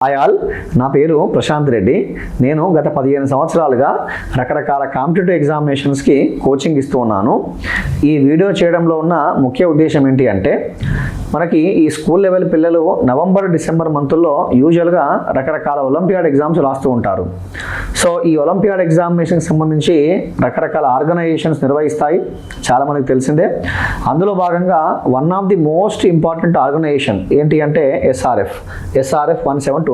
Hi all, నా పేరు ప్రశాంత్ రెడ్డి. నేను గత 15 సంవత్సరాలుగా రకరకాల కాంపిటేటివ్ ఎగ్జామినేషన్స్కి కోచింగ్ ఇస్తూ ఉన్నాను. ఈ వీడియో చేయడంలో ఉన్న ముఖ్య ఉద్దేశం ఏంటి అంటే, మనకి ఈ స్కూల్ లెవెల్ పిల్లలు నవంబర్ డిసెంబర్ మంత్లో యూజువల్గా రకరకాల ఒలింపియాడ్ ఎగ్జామ్స్ రాస్తూ ఉంటారు. సో ఈ ఒలింపియాడ్ ఎగ్జామినేషన్కి సంబంధించి రకరకాల ఆర్గనైజేషన్స్ నిర్వహిస్తాయి, చాలామందికి తెలిసిందే. అందులో భాగంగా one of the most important organisation ఏంటి అంటే ఎస్ఆర్ఎఫ్ 1729.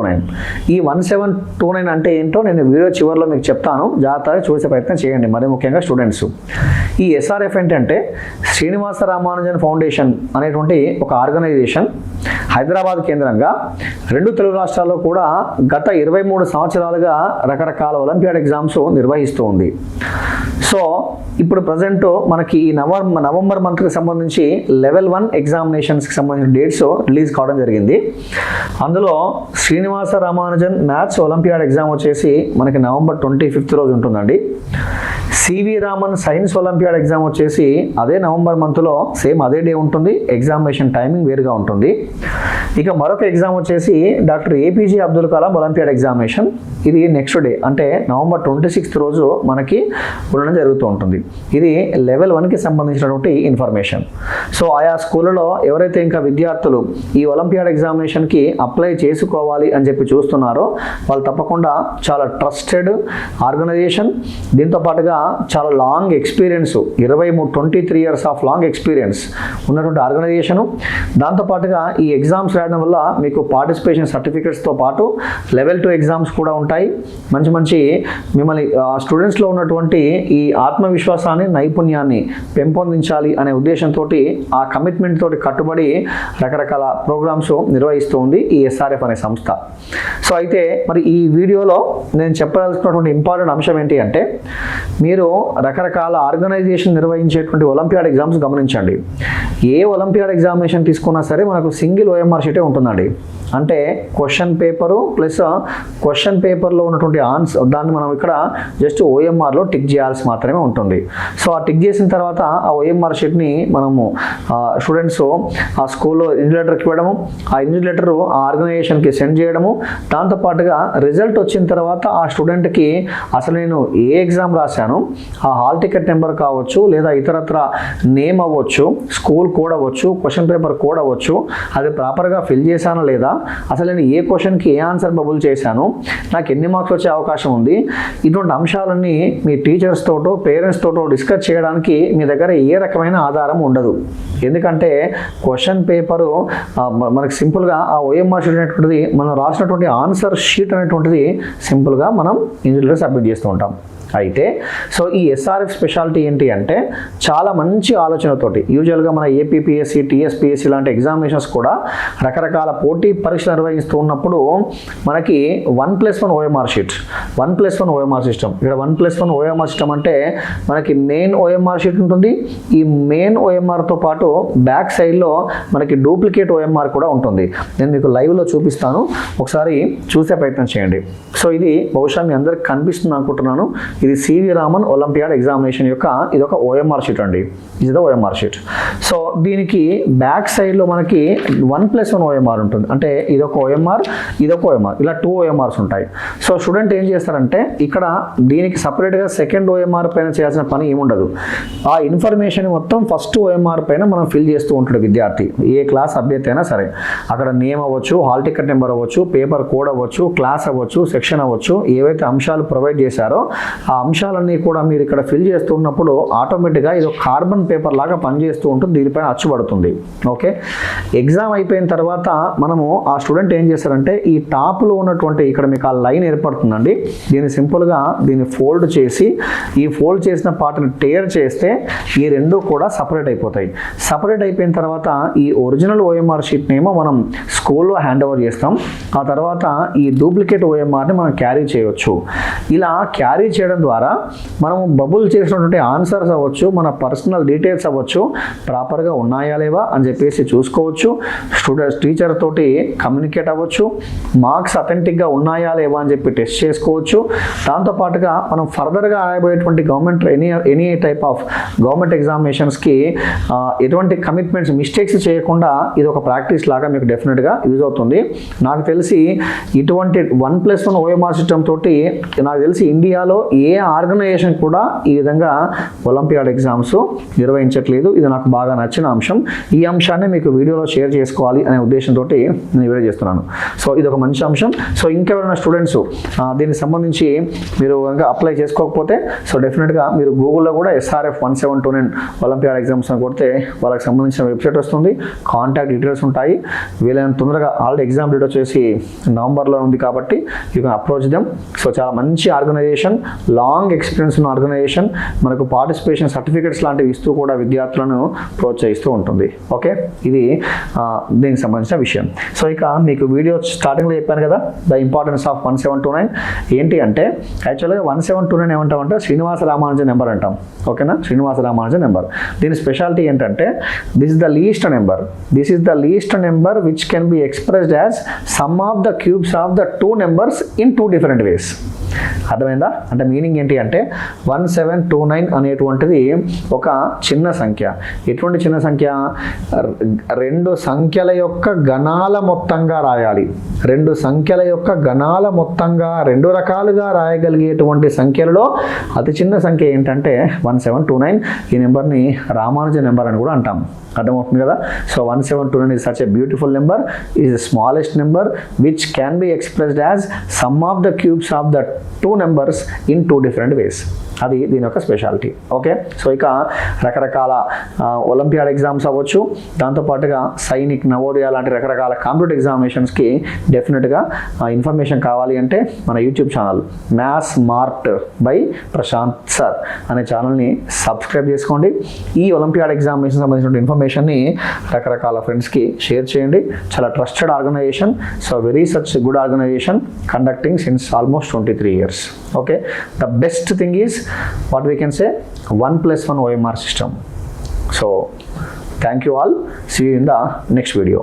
ఈ 1729 అంటే ఏంటో నేను వీడియో చివరిలో మీకు చెప్తాను, జాగ్రత్తగా చూసే ప్రయత్నం చేయండి, మరి ముఖ్యంగా స్టూడెంట్స్. ఈ ఎస్ఆర్ఎఫ్ ఏంటంటే శ్రీనివాస రామానుజన్ ఫౌండేషన్ అనేటువంటి ఒక ఆర్గనైజేషన్ హైదరాబాద్ కేంద్రంగా 2 తెలుగు రాష్ట్రాల్లో కూడా గత 23 సంవత్సరాలుగా రకరకాల ఒలింపియాడ్ ఎగ్జామ్స్ నిర్వహిస్తూ ఉంది. సో ఇప్పుడు ప్రజెంట్ మనకి ఈ నవంబర్ మంత్కి సంబంధించి లెవెల్ 1 ఎగ్జామినేషన్స్కి సంబంధించిన డేట్స్ రిలీజ్ కావడం జరిగింది. అందులో Srinivasa Ramanujan maths olympiad exam వచ్చేసి మనకి నవంబర్ 25th రోజు ఉంటుందండి. C V Raman science olympiad exam వచ్చేసి అదే నవంబర్ మంత్లో సేమ్ అదే డే ఉంటుంది. ఎగ్జామినేషన్ టైమింగ్ వేరుగా ఉంటుంది. ఇక మరొక ఎగ్జామ్ వచ్చేసి doctor APJ Abdul Kalam olympiad examination, ఇది నెక్స్ట్ డే అంటే నవంబర్ 26th రోజు మనకి ఉండడం జరుగుతూ ఉంటుంది. ఇది లెవెల్ 1కి సంబంధించినటువంటి ఇన్ఫర్మేషన్. సో ఆయా స్కూళ్ళలో ఎవరైతే ఇంకా విద్యార్థులు ఈ ఒలింపియాడ్ ఎగ్జామినేషన్కి అప్లై చేసుకోవాలి అని చెప్పి చూస్తున్నారో వాళ్ళు తప్పకుండా చాలా ట్రస్టెడ్ ఆర్గనైజేషన్, దీంతో పాటుగా చాలా long experience, 23 years of long experience ఉన్నటువంటి ఆర్గనైజేషను. దాంతోపాటుగా ఈ ఎగ్జామ్స్ రాయడం వల్ల మీకు పార్టిసిపేషన్ సర్టిఫికెట్స్తో పాటు లెవెల్ 2 ఎగ్జామ్స్ కూడా ఉంటాయి. మంచి మిమ్మల్ని స్టూడెంట్స్లో ఉన్నటువంటి ఈ ఆత్మవిశ్వాసాన్ని, నైపుణ్యాన్ని పెంపొందించాలి అనే ఉద్దేశంతో ఆ కమిట్మెంట్ తోటి కట్టుబడి రకరకాల ప్రోగ్రామ్స్ నిర్వహిస్తూ ఉంది ఈ ఎస్ఆర్ఎఫ్ అనే సంస్థ. సో అయితే మరి ఈ వీడియోలో నేను చెప్పదలుచుకున్నటువంటి ఇంపార్టెంట్ అంశం ఏంటి అంటే, మీరు రకరకాల ఆర్గనైజేషన్ నిర్వహించేటువంటి ఒలింపియాడ్ ఎగ్జామ్స్ గమనించండి. ఏ ఒలింపియాడ్ ఎగ్జామినేషన్ తీసుకున్నా సరే మనకు సింగిల్ ఓఎంఆర్ షీటే ఉంటుందండి. అంటే క్వశ్చన్ పేపరు ప్లస్ క్వశ్చన్ పేపర్లో ఉన్నటువంటి ఆన్సర్, దాన్ని మనం ఇక్కడ జస్ట్ ఓఎంఆర్లో టిక్ చేయాల్సి మాత్రమే ఉంటుంది. సో ఆ టిక్ చేసిన తర్వాత ఆ ఓఎంఆర్ షీట్ని మనము స్టూడెంట్స్ ఆ స్కూల్లో ఇన్విజిలేటర్కి ఇవ్వడము, ఆ ఇన్విజిలేటర్ ఆ ఆర్గనైజేషన్కి సెండ్ చేయడము. దాంతోపాటుగా రిజల్ట్ వచ్చిన తర్వాత ఆ స్టూడెంట్కి అసలు నేను ఏ ఎగ్జామ్ రాశాను, ఆ హాల్ టికెట్ నెంబర్ కావచ్చు, లేదా ఇతరత్ర నేమ్ అవ్వచ్చు, స్కూల్ కోడ్ అవ్వచ్చు, క్వశ్చన్ పేపర్ కోడ్ అవ్వచ్చు, అది ప్రాపర్గా ఫిల్ చేశానా లేదా, అసలు నేను ఏ క్వశ్చన్కి ఏ ఆన్సర్ బబుల్ చేశాను, నాకు ఎన్ని మార్క్స్ వచ్చే అవకాశం ఉంది, ఇటువంటి అంశాలన్నీ మీ టీచర్స్ తోటో పేరెంట్స్ తోటో డిస్కస్ చేయడానికి మీ దగ్గర ఏ రకమైన ఆధారం ఉండదు. ఎందుకంటే క్వశ్చన్ పేపరు మనకి సింపుల్గా ఆ ఓఎంఆర్ షీట్ అనేటువంటిది మనం రాసినటువంటి ఆన్సర్ షీట్ అనేటువంటిది సింపుల్గా మనం ఇందులో సబ్మిట్ చేస్తూ ఉంటాం. అయితే సో ఈ ఎస్ఆర్ఎఫ్ స్పెషాలిటీ ఏంటి అంటే, చాలా మంచి ఆలోచనతోటి యూజువల్గా మన ఏపీపీఎస్సీ, టీఎస్పీఎస్సీ లాంటి ఎగ్జామినేషన్స్ కూడా రకరకాల పోటీ పరీక్షలు నిర్వహిస్తూ ఉన్నప్పుడు మనకి 1+1 ఓఎంఆర్ షీట్, 1+1 ఓఎంఆర్ సిస్టమ్. ఇక్కడ 1+1 ఓఎంఆర్ సిస్టమ్ అంటే మనకి మెయిన్ ఓఎంఆర్ షీట్ ఉంటుంది. ఈ మెయిన్ ఓఎంఆర్తో పాటు బ్యాక్ సైడ్లో మనకి డూప్లికేట్ ఓఎంఆర్ కూడా ఉంటుంది. నేను మీకు లైవ్లో చూపిస్తాను, ఒకసారి చూసే ప్రయత్నం చేయండి. సో ఇది బహుశా మీ అందరికి కనిపిస్తుంది అనుకుంటున్నాను. ఇది సివి రామన్ ఒలింపియాడ్ ఎగ్జామినేషన్ యొక్క ఇది ఒక ఓఎంఆర్ షీట్ అండి. ఇది ఓఎంఆర్ షీట్. సో దీనికి బ్యాక్ సైడ్లో మనకి 1+1 ఓఎంఆర్ ఉంటుంది. అంటే ఇదొక ఓఎంఆర్, ఇదొక ఓఎంఆర్, ఇలా 2 ఓఎంఆర్స్ ఉంటాయి. సో స్టూడెంట్ ఏం చేస్తారంటే, ఇక్కడ దీనికి సపరేట్గా సెకండ్ ఓఎంఆర్ పైన చేయాల్సిన పని ఏముండదు. ఆ ఇన్ఫర్మేషన్ మొత్తం ఫస్ట్ ఓఎంఆర్ పైన మనం ఫిల్ చేస్తూ ఉంటాడు విద్యార్థి, ఏ క్లాస్ అభ్యర్థి అయినా సరే. అక్కడ నేమ్ అవ్వచ్చు, హాల్ టికెట్ నెంబర్ అవ్వచ్చు, పేపర్ కోడ్ అవ్వచ్చు, క్లాస్ అవ్వచ్చు, సెక్షన్ అవ్వచ్చు, ఏవైతే అంశాలు ప్రొవైడ్ చేశారో ఆ అంశాలన్నీ కూడా మీరు ఇక్కడ ఫిల్ చేస్తున్నప్పుడు ఆటోమేటిక్గా ఇది ఒక కార్బన్ పేపర్ లాగా పనిచేస్తూ ఉంటుంది, దీనిపైన అచ్చుపడుతుంది. ఓకే, ఎగ్జామ్ అయిపోయిన తర్వాత మనము ఆ స్టూడెంట్ ఏం చేస్తారంటే, ఈ టాప్లో ఉన్నటువంటి ఇక్కడ మీకు ఆ లైన్ ఏర్పడుతుందండి, దీన్ని సింపుల్గా దీన్ని ఫోల్డ్ చేసి, ఈ ఫోల్డ్ చేసిన పార్ట్ని టేర్ చేస్తే ఈ రెండు కూడా సపరేట్ అయిపోతాయి. సపరేట్ అయిపోయిన తర్వాత ఈ ఒరిజినల్ ఓఎంఆర్ షీట్ని ఏమో మనం స్కూల్లో హ్యాండ్ ఓవర్ చేస్తాం. ఆ తర్వాత ఈ డూప్లికేట్ ఓఎంఆర్ని మనం క్యారీ చేయవచ్చు. ఇలా క్యారీ చేయడం చేయడం ద్వారా మనం బబుల్ చేసినటువంటి ఆన్సర్స్ అవ్వచ్చు, మన పర్సనల్ డీటెయిల్స్ అవ్వచ్చు ప్రాపర్గా ఉన్నాయా లేవా అని చెప్పేసి చూసుకోవచ్చు. స్టూడెంట్స్ టీచర్ తోటి కమ్యూనికేట్ అవ్వచ్చు, మార్క్స్ అథెంటిక్గా ఉన్నాయా లేవా అని చెప్పి టెస్ట్ చేసుకోవచ్చు. దాంతోపాటుగా మనం ఫర్దర్గా రాయబోయేటువంటి government any type of government ఎగ్జామినేషన్స్కి ఎటువంటి కమిట్మెంట్స్ మిస్టేక్స్ చేయకుండా ఇది ఒక ప్రాక్టీస్ లాగా మీకు డెఫినెట్గా యూజ్ అవుతుంది. నాకు తెలిసి ఇటువంటి 1+1 OMR సిస్టమ్ తోటి నాకు తెలిసి ఇండియాలో ఏ ఆర్గనైజేషన్ కూడా ఈ విధంగా ఒలింపియాడ్ ఎగ్జామ్స్ నిర్వహించట్లేదు. ఇది నాకు బాగా నచ్చిన అంశం. ఈ అంశాన్ని మీకు వీడియోలో షేర్ చేసుకోవాలి అనే ఉద్దేశంతో నేను వీడియో చేస్తున్నాను. సో ఇది ఒక మంచి అంశం. సో ఇంకెవరైనా స్టూడెంట్స్ దీనికి సంబంధించి మీరు ఇంకా అప్లై చేసుకోకపోతే సో డెఫినెట్గా మీరు గూగుల్లో కూడా SRF 1729 ఒలింపియాడ్ ఎగ్జామ్స్ అని కొడితే వాళ్ళకి సంబంధించిన వెబ్సైట్ వస్తుంది, కాంటాక్ట్ డీటెయిల్స్ ఉంటాయి. వీలైనంత తొందరగా ఆల్రెడీ ఎగ్జామ్ డేట్ వచ్చేసి నవంబర్లో ఉంది కాబట్టి you can approach them. So చాలా మంచి ఆర్గనైజేషన్, లాంగ్ ఎక్స్పీరియన్స్ ఉన్న ఆర్గనైజేషన్, మనకు పార్టిసిపేషన్ సర్టిఫికెట్స్ లాంటివి ఇస్తూ కూడా విద్యార్థులను ప్రోత్సహిస్తూ ఉంటుంది. ఓకే, ఇది దీనికి సంబంధించిన విషయం. సో ఇక మీకు వీడియో స్టార్టింగ్లో చెప్పాను కదా ద ఇంపార్టెన్స్ ఆఫ్ 1729 ఏంటి అంటే, యాక్చువల్గా 1729 ఏమంటామంటే శ్రీనివాస రామానుజన్ నెంబర్ అంటాం. ఓకేనా, శ్రీనివాస రామానుజన్ నెంబర్. దీని స్పెషాలిటీ ఏంటంటే this is the least number. This is the least number which can be expressed as some of the cubes of the 2 numbers in 2 different ways. అర్థమైందా? అంటే మీనింగ్ ఏంటి అంటే 1729 అనేటువంటిది ఒక చిన్న సంఖ్య. ఎటువంటి చిన్న సంఖ్య? 2 సంఖ్యల యొక్క గణాల మొత్తంగా రాయాలి. 2 సంఖ్యల యొక్క గణాల మొత్తంగా 2 రకాలుగా రాయగలిగేటువంటి సంఖ్యలలో అతి చిన్న సంఖ్య ఏంటంటే 1729. ఈ నెంబర్ని రామానుజన్ నెంబర్ అని కూడా అంటాం. అర్థమవుతుంది కదా? So 1729 is such a beautiful number, is the smallest number which can be expressed as sum of the cubes of the 2 numbers in 2 different ways. అది దీని యొక్క స్పెషాలిటీ. ఓకే, సో ఇక రకరకాల ఒలింపియాడ్ ఎగ్జామ్స్ అవ్వచ్చు, దాంతోపాటుగా సైనిక్, నవోదయ లాంటి రకరకాల కాంపిటేటివ్ ఎగ్జామినేషన్స్కి డెఫినెట్గా ఇన్ఫర్మేషన్ కావాలి అంటే మన YouTube channel maths mart by Prashant sir అనే ఛానల్ని సబ్స్క్రైబ్ చేసుకోండి. ఈ ఒలింపియాడ్ ఎగ్జామినేషన్ సంబంధించిన ఇన్ఫర్మేషన్ని రకరకాల ఫ్రెండ్స్కి షేర్ చేయండి. చాలా trusted organisation. So very such good organisation conducting since almost 23 years. Okay, the best thing is what we can say 1+1 OMR system. So thank you all. See you in the next video.